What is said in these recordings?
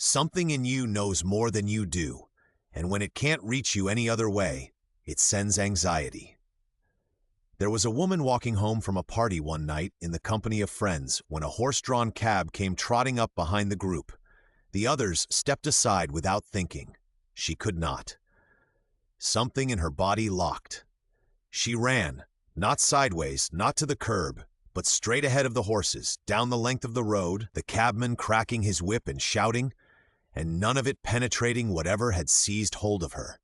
Something in you knows more than you do, and when it can't reach you any other way, it sends anxiety. There was a woman walking home from a party one night in the company of friends when a horse-drawn cab came trotting up behind the group. The others stepped aside without thinking. She could not. Something in her body locked. She ran, not sideways, not to the curb, but straight ahead of the horses, down the length of the road, the cabman cracking his whip and shouting, and none of it penetrating whatever had seized hold of her.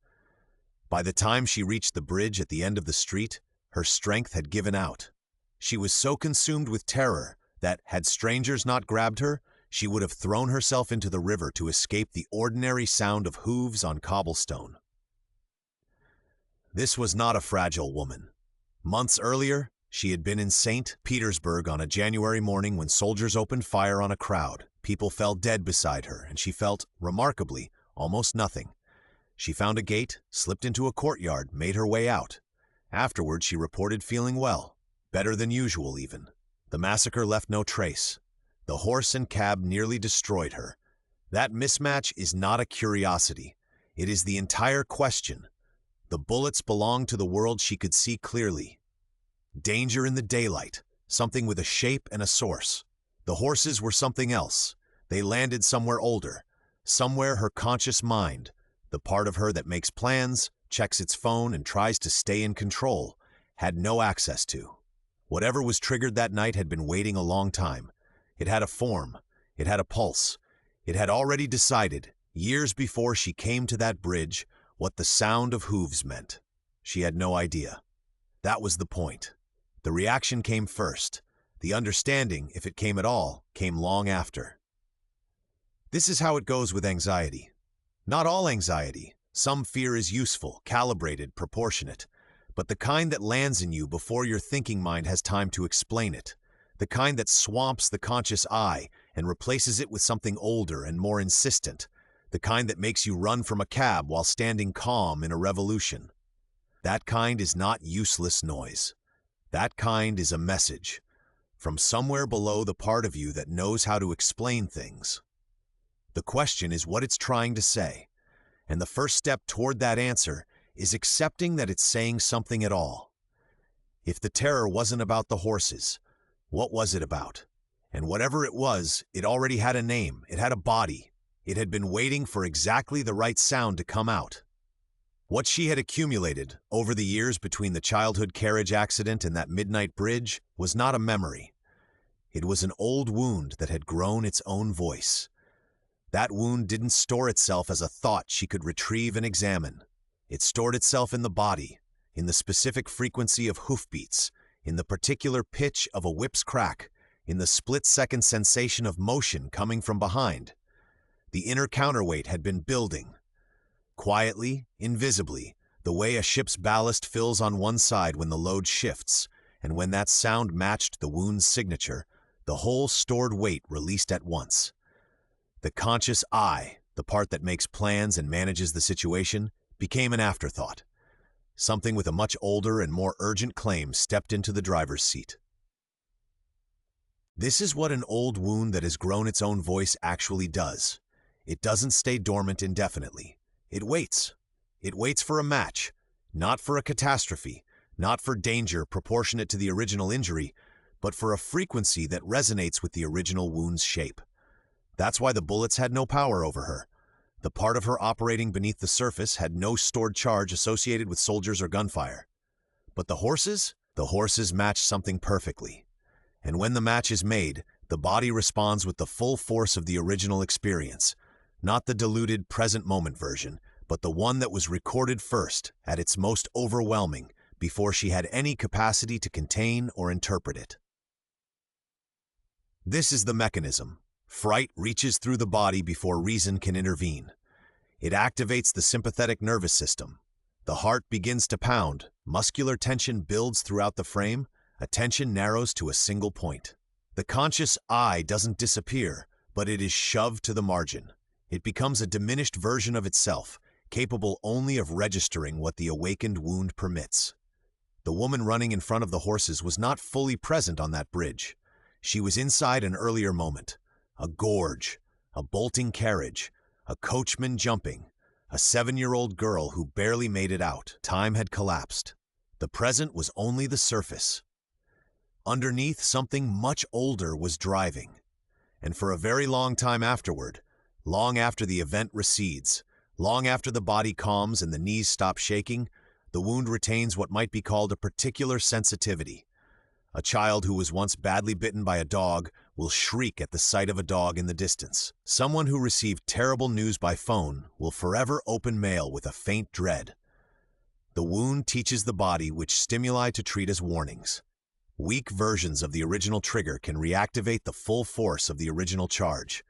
By the time she reached the bridge at the end of the street, her strength had given out. She was so consumed with terror that, had strangers not grabbed her, she would have thrown herself into the river to escape the ordinary sound of hooves on cobblestone. This was not a fragile woman. Months earlier, she had been in St. Petersburg on a January morning when soldiers opened fire on a crowd. People fell dead beside her, and she felt, remarkably, almost nothing. She found a gate, slipped into a courtyard, made her way out. Afterward, she reported feeling well, better than usual even. The massacre left no trace. The horse and cab nearly destroyed her. That mismatch is not a curiosity. It is the entire question. The bullets belonged to the world she could see clearly. Danger in the daylight, something with a shape and a source. The horses were something else. They landed somewhere older, somewhere her conscious mind, the part of her that makes plans, checks its phone, and tries to stay in control, had no access to. Whatever was triggered that night had been waiting a long time. It had a form. It had a pulse. It had already decided, years before she came to that bridge, what the sound of hooves meant. She had no idea. That was the point. The reaction came first. The understanding, if it came at all, came long after. This is how it goes with anxiety. Not all anxiety. Some fear is useful, calibrated, proportionate, but the kind that lands in you before your thinking mind has time to explain it, the kind that swamps the conscious eye and replaces it with something older and more insistent, the kind that makes you run from a cab while standing calm in a revolution. That kind is not useless noise. That kind is a message from somewhere below the part of you that knows how to explain things. The question is what it's trying to say. And the first step toward that answer is accepting that it's saying something at all. If the terror wasn't about the horses, what was it about? And whatever it was, it already had a name, it had a body. It had been waiting for exactly the right sound to come out. What she had accumulated over the years between the childhood carriage accident and that midnight bridge was not a memory. It was an old wound that had grown its own voice. That wound didn't store itself as a thought she could retrieve and examine. It stored itself in the body, in the specific frequency of hoofbeats, in the particular pitch of a whip's crack, in the split-second sensation of motion coming from behind. The inner counterweight had been building. Quietly, invisibly, the way a ship's ballast fills on one side when the load shifts, and when that sound matched the wound's signature, the whole stored weight released at once. The conscious I, the part that makes plans and manages the situation, became an afterthought. Something with a much older and more urgent claim stepped into the driver's seat. This is what an old wound that has grown its own voice actually does. It doesn't stay dormant indefinitely. It waits. It waits for a match, not for a catastrophe, not for danger proportionate to the original injury, but for a frequency that resonates with the original wound's shape. That's why the bullets had no power over her. The part of her operating beneath the surface had no stored charge associated with soldiers or gunfire. But the horses match something perfectly. And when the match is made, the body responds with the full force of the original experience, not the diluted present moment version, but the one that was recorded first, at its most overwhelming, before she had any capacity to contain or interpret it. This is the mechanism. Fright reaches through the body before reason can intervene. It activates the sympathetic nervous system. The heart begins to pound, muscular tension builds throughout the frame, attention narrows to a single point. The conscious I doesn't disappear, but it is shoved to the margin. It becomes a diminished version of itself, capable only of registering what the awakened wound permits. The woman running in front of the horses was not fully present on that bridge. She was inside an earlier moment. A gorge, a bolting carriage, a coachman jumping, a 7-year-old girl who barely made it out. Time had collapsed. The present was only the surface. Underneath, something much older was driving. And for a very long time afterward, long after the event recedes, long after the body calms and the knees stop shaking, the wound retains what might be called a particular sensitivity. A child who was once badly bitten by a dog will shriek at the sight of a dog in the distance. Someone who received terrible news by phone will forever open mail with a faint dread. The wound teaches the body which stimuli to treat as warnings. Weak versions of the original trigger can reactivate the full force of the original charge.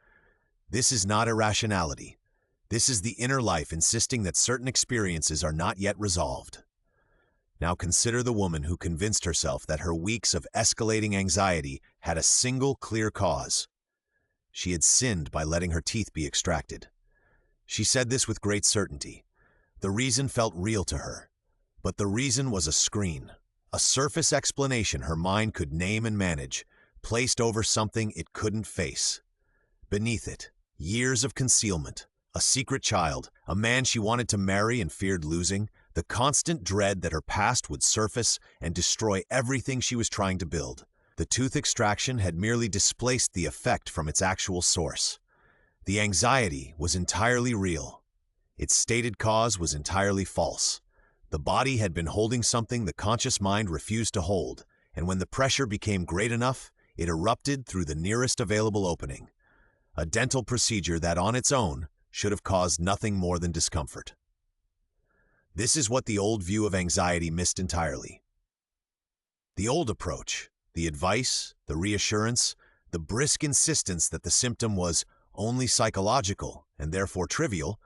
This is not irrationality. This is the inner life insisting that certain experiences are not yet resolved. Now consider the woman who convinced herself that her weeks of escalating anxiety had a single clear cause. She had sinned by letting her teeth be extracted. She said this with great certainty. The reason felt real to her, but the reason was a screen, a surface explanation her mind could name and manage, placed over something it couldn't face. Beneath it, years of concealment, a secret child, a man she wanted to marry and feared losing, the constant dread that her past would surface and destroy everything she was trying to build. The tooth extraction had merely displaced the effect from its actual source. The anxiety was entirely real. Its stated cause was entirely false. The body had been holding something the conscious mind refused to hold, and when the pressure became great enough, it erupted through the nearest available opening. A dental procedure that on its own should have caused nothing more than discomfort. This is what the old view of anxiety missed entirely. The old approach, the advice, the reassurance, the brisk insistence that the symptom was only psychological and therefore trivial,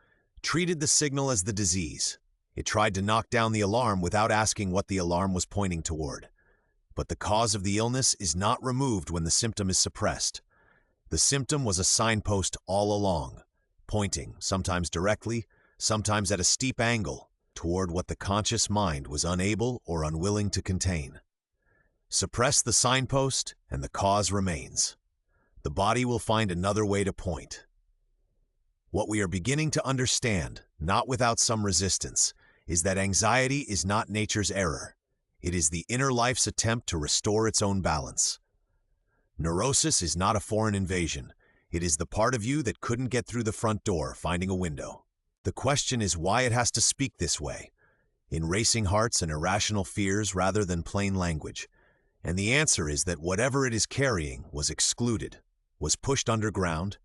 treated the signal as the disease. It tried to knock down the alarm without asking what the alarm was pointing toward. But the cause of the illness is not removed when the symptom is suppressed. The symptom was a signpost all along, pointing, sometimes directly, sometimes at a steep angle, toward what the conscious mind was unable or unwilling to contain. Suppress the signpost, and the cause remains. The body will find another way to point. What we are beginning to understand, not without some resistance, is that anxiety is not nature's error. It is the inner life's attempt to restore its own balance. Neurosis is not a foreign invasion. It is the part of you that couldn't get through the front door, finding a window. The question is why it has to speak this way, in racing hearts and irrational fears rather than plain language. And the answer is that whatever it is carrying was excluded, was pushed underground,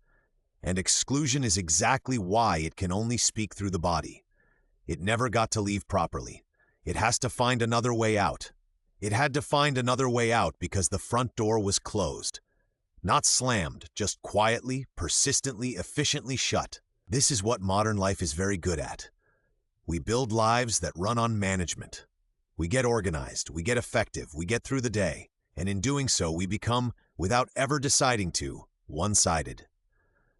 and exclusion is exactly why it can only speak through the body. It never got to leave properly. It has to find another way out. It had to find another way out because the front door was closed. Not slammed, just quietly, persistently, efficiently shut. This is what modern life is very good at. We build lives that run on management. We get organized, we get effective, we get through the day, and in doing so we become, without ever deciding to, one-sided.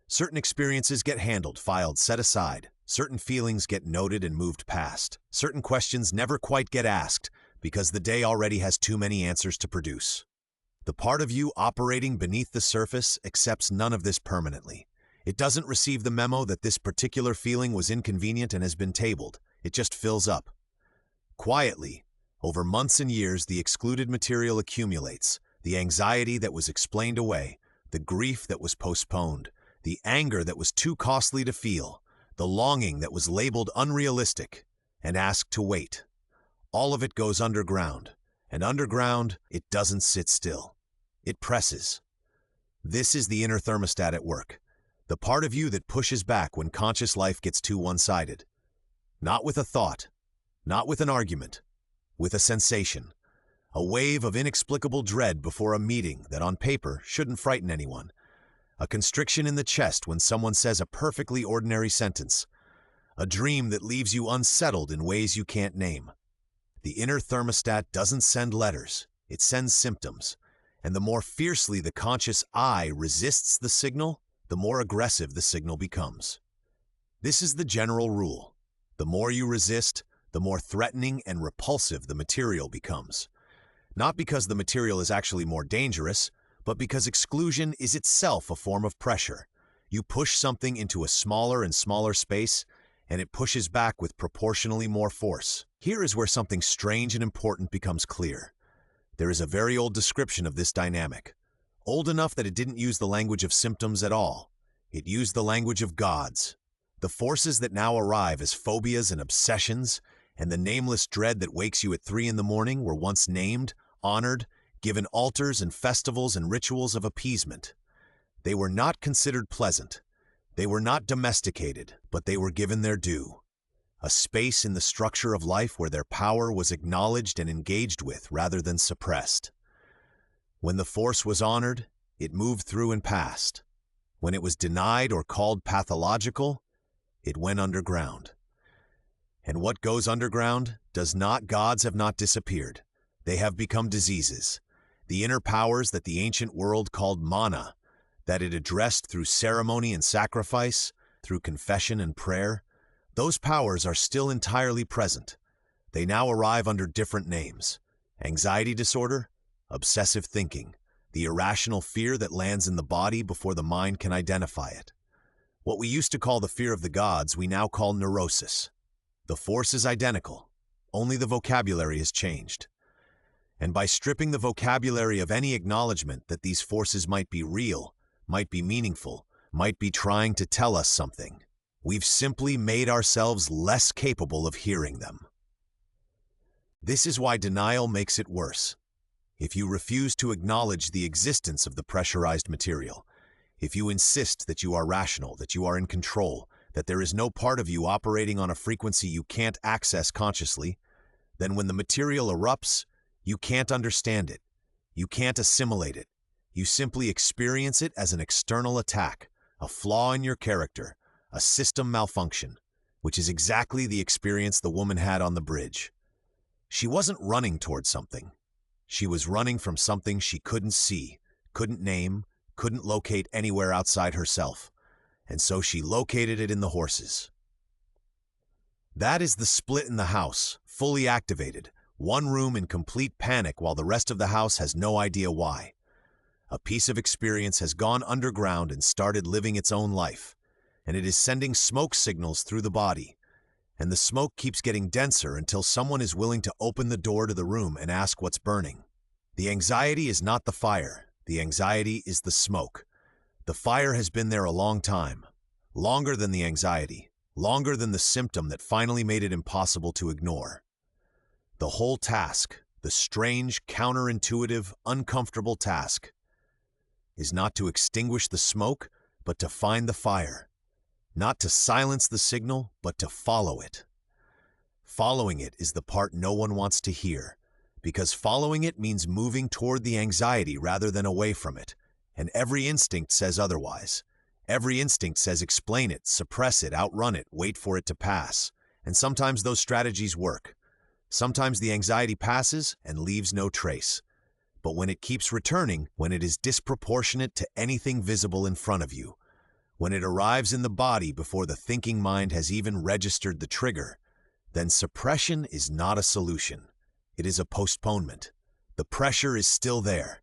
Certain experiences get handled, filed, set aside. Certain feelings get noted and moved past. Certain questions never quite get asked because the day already has too many answers to produce. The part of you operating beneath the surface accepts none of this permanently. It doesn't receive the memo that this particular feeling was inconvenient and has been tabled. It just fills up. Quietly, over months and years, the excluded material accumulates. The anxiety that was explained away, the grief that was postponed, the anger that was too costly to feel, the longing that was labeled unrealistic and asked to wait. All of it goes underground, and underground, it doesn't sit still. It presses. This is the inner thermostat at work. The part of you that pushes back when conscious life gets too one-sided. Not with a thought, not with an argument, with a sensation. A wave of inexplicable dread before a meeting that on paper shouldn't frighten anyone. A constriction in the chest when someone says a perfectly ordinary sentence. A dream that leaves you unsettled in ways you can't name. The inner thermostat doesn't send letters, it sends symptoms. And the more fiercely the conscious I resists the signal, the more aggressive the signal becomes. This is the general rule. The more you resist, the more threatening and repulsive the material becomes. Not because the material is actually more dangerous, but because exclusion is itself a form of pressure. You push something into a smaller and smaller space, and it pushes back with proportionally more force. Here is where something strange and important becomes clear. There is a very old description of this dynamic, old enough that it didn't use the language of symptoms at all. It used the language of gods. The forces that now arrive as phobias and obsessions, and the nameless dread that wakes you at 3 in the morning were once named, honored, given altars and festivals and rituals of appeasement. They were not considered pleasant. They were not domesticated, but they were given their due. A space in the structure of life where their power was acknowledged and engaged with rather than suppressed. When the force was honored, it moved through and passed. When it was denied or called pathological, it went underground. And what goes underground does not, gods have not disappeared. They have become diseases. The inner powers that the ancient world called mana, that it addressed through ceremony and sacrifice, through confession and prayer, those powers are still entirely present. They now arrive under different names: anxiety disorder, obsessive thinking, the irrational fear that lands in the body before the mind can identify it. What we used to call the fear of the gods, we now call neurosis. The force is identical, only the vocabulary has changed. And by stripping the vocabulary of any acknowledgement that these forces might be real, might be meaningful, might be trying to tell us something, we've simply made ourselves less capable of hearing them. This is why denial makes it worse. If you refuse to acknowledge the existence of the pressurized material, if you insist that you are rational, that you are in control, that there is no part of you operating on a frequency you can't access consciously, then when the material erupts, you can't understand it. You can't assimilate it. You simply experience it as an external attack, a flaw in your character, a system malfunction, which is exactly the experience the woman had on the bridge. She wasn't running towards something. She was running from something she couldn't see, couldn't name, couldn't locate anywhere outside herself. And so she located it in the horses. That is the split in the house, fully activated, one room in complete panic while the rest of the house has no idea why. A piece of experience has gone underground and started living its own life, and it is sending smoke signals through the body. And the smoke keeps getting denser until someone is willing to open the door to the room and ask what's burning. The anxiety is not the fire. The anxiety is the smoke. The fire has been there a long time, longer than the anxiety, longer than the symptom that finally made it impossible to ignore. The whole task, the strange, counterintuitive, uncomfortable task, is not to extinguish the smoke, but to find the fire. Not to silence the signal, but to follow it. Following it is the part no one wants to hear, because following it means moving toward the anxiety rather than away from it, and every instinct says otherwise. Every instinct says explain it, suppress it, outrun it, wait for it to pass. And sometimes those strategies work. Sometimes the anxiety passes and leaves no trace. But when it keeps returning, when it is disproportionate to anything visible in front of you, when it arrives in the body before the thinking mind has even registered the trigger, then suppression is not a solution. It is a postponement. The pressure is still there.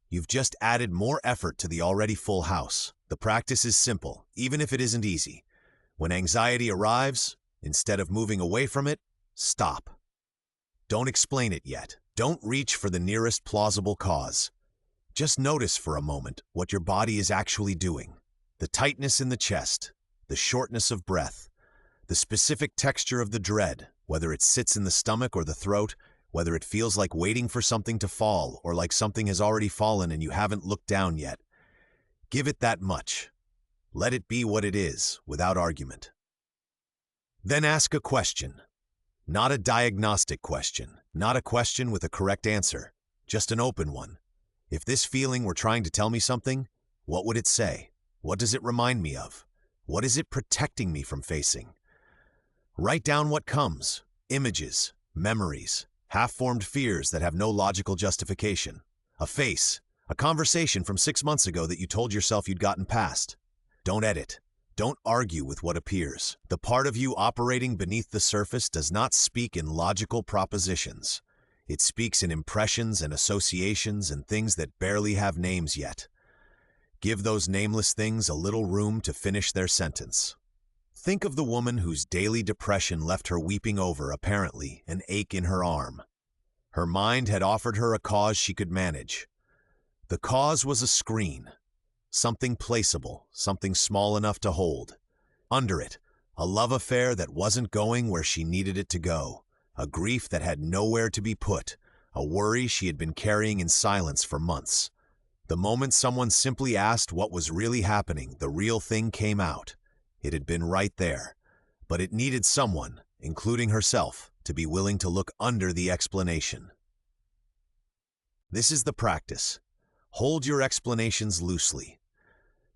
You've just added more effort to the already full house. The practice is simple, even if it isn't easy. When anxiety arrives, instead of moving away from it, stop. Don't explain it yet. Don't reach for the nearest plausible cause. Just notice for a moment what your body is actually doing. The tightness in the chest, the shortness of breath, the specific texture of the dread, whether it sits in the stomach or the throat, whether it feels like waiting for something to fall or like something has already fallen and you haven't looked down yet. Give it that much. Let it be what it is, without argument. Then ask a question. Not a diagnostic question, not a question with a correct answer, just an open one. If this feeling were trying to tell me something, what would it say? What does it remind me of? What is it protecting me from facing? Write down what comes: images, memories, half-formed fears that have no logical justification. A face, a conversation from 6 months ago that you told yourself you'd gotten past. Don't edit. Don't argue with what appears. The part of you operating beneath the surface does not speak in logical propositions. It speaks in impressions and associations and things that barely have names yet. Give those nameless things a little room to finish their sentence. Think of the woman whose daily depression left her weeping over, apparently, an ache in her arm. Her mind had offered her a cause she could manage. The cause was a screen, something placeable, something small enough to hold. Under it, a love affair that wasn't going where she needed it to go, a grief that had nowhere to be put, a worry she had been carrying in silence for months. The moment someone simply asked what was really happening, the real thing came out. It had been right there, but it needed someone, including herself, to be willing to look under the explanation. This is the practice. Hold your explanations loosely.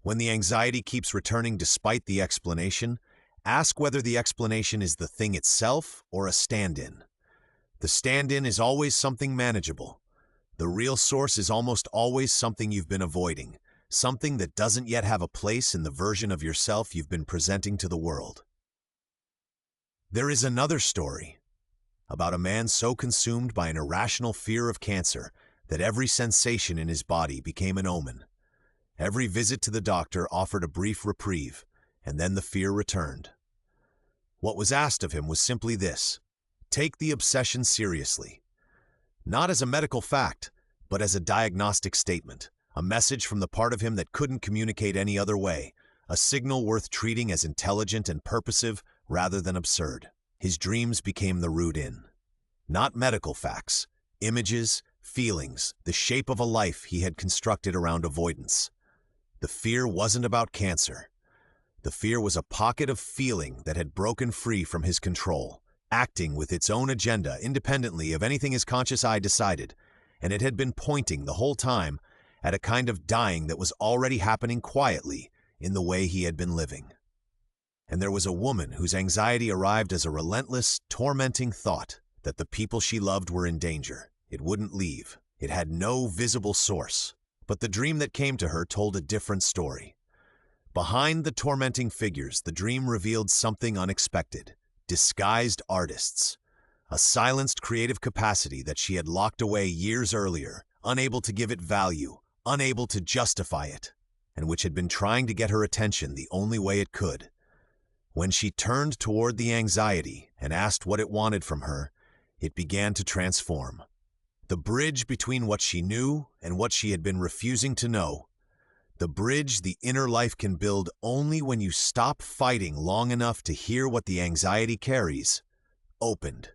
When the anxiety keeps returning despite the explanation, ask whether the explanation is the thing itself or a stand-in. The stand-in is always something manageable. The real source is almost always something you've been avoiding, something that doesn't yet have a place in the version of yourself you've been presenting to the world. There is another story about a man so consumed by an irrational fear of cancer that every sensation in his body became an omen. Every visit to the doctor offered a brief reprieve, and then the fear returned. What was asked of him was simply this: take the obsession seriously. Not as a medical fact, but as a diagnostic statement, a message from the part of him that couldn't communicate any other way, a signal worth treating as intelligent and purposive rather than absurd. His dreams became the root in. Not medical facts, images, feelings, the shape of a life he had constructed around avoidance. The fear wasn't about cancer. The fear was a pocket of feeling that had broken free from his control, acting with its own agenda independently of anything his conscious eye decided, and it had been pointing the whole time at a kind of dying that was already happening quietly in the way he had been living. And there was a woman whose anxiety arrived as a relentless, tormenting thought that the people she loved were in danger. It wouldn't leave. It had no visible source. But the dream that came to her told a different story. Behind the tormenting figures, the dream revealed something unexpected: disguised artists, a silenced creative capacity that she had locked away years earlier, unable to give it value, unable to justify it, and which had been trying to get her attention the only way it could. When she turned toward the anxiety and asked what it wanted from her, it began to transform. The bridge between what she knew and what she had been refusing to know, the bridge the inner life can build only when you stop fighting long enough to hear what the anxiety carries, opened.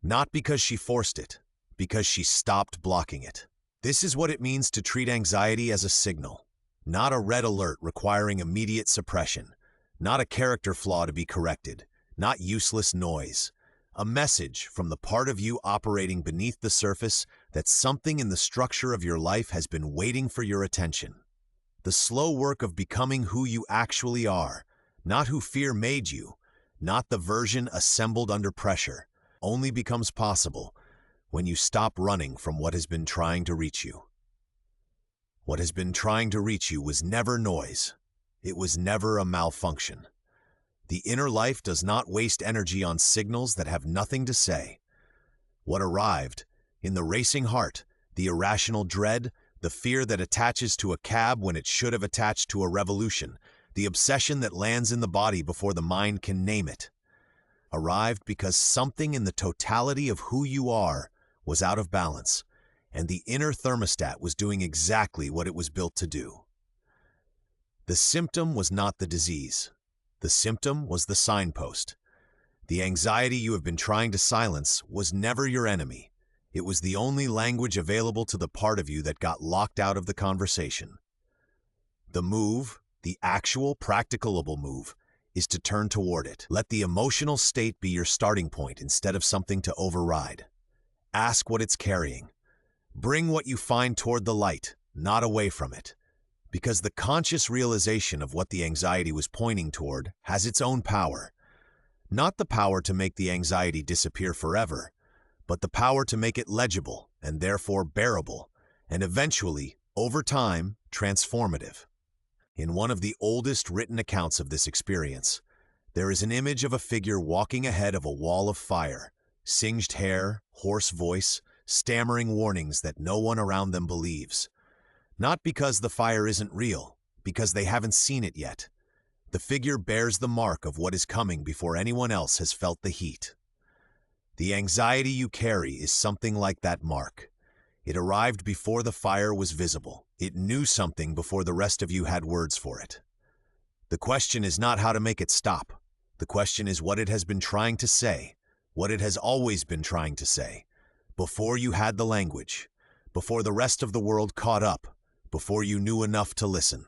Not because she forced it, because she stopped blocking it. This is what it means to treat anxiety as a signal, not a red alert requiring immediate suppression, not a character flaw to be corrected, not useless noise. A message from the part of you operating beneath the surface that something in the structure of your life has been waiting for your attention. The slow work of becoming who you actually are, not who fear made you, not the version assembled under pressure, only becomes possible when you stop running from what has been trying to reach you. What has been trying to reach you was never noise. It was never a malfunction. The inner life does not waste energy on signals that have nothing to say. What arrived, in the racing heart, the irrational dread, the fear that attaches to a cab when it should have attached to a revolution, the obsession that lands in the body before the mind can name it, arrived because something in the totality of who you are was out of balance, and the inner thermostat was doing exactly what it was built to do. The symptom was not the disease. The symptom was the signpost. The anxiety you have been trying to silence was never your enemy. It was the only language available to the part of you that got locked out of the conversation. The move, the actual practicable move, is to turn toward it. Let the emotional state be your starting point instead of something to override. Ask what it's carrying. Bring what you find toward the light, not away from it. Because the conscious realization of what the anxiety was pointing toward has its own power. Not the power to make the anxiety disappear forever, but the power to make it legible and therefore bearable, and eventually, over time, transformative. In one of the oldest written accounts of this experience, there is an image of a figure walking ahead of a wall of fire, singed hair, hoarse voice, stammering warnings that no one around them believes. Not because the fire isn't real, because they haven't seen it yet. The figure bears the mark of what is coming before anyone else has felt the heat. The anxiety you carry is something like that mark. It arrived before the fire was visible. It knew something before the rest of you had words for it. The question is not how to make it stop. The question is what it has been trying to say, what it has always been trying to say, before you had the language, before the rest of the world caught up, before you knew enough to listen.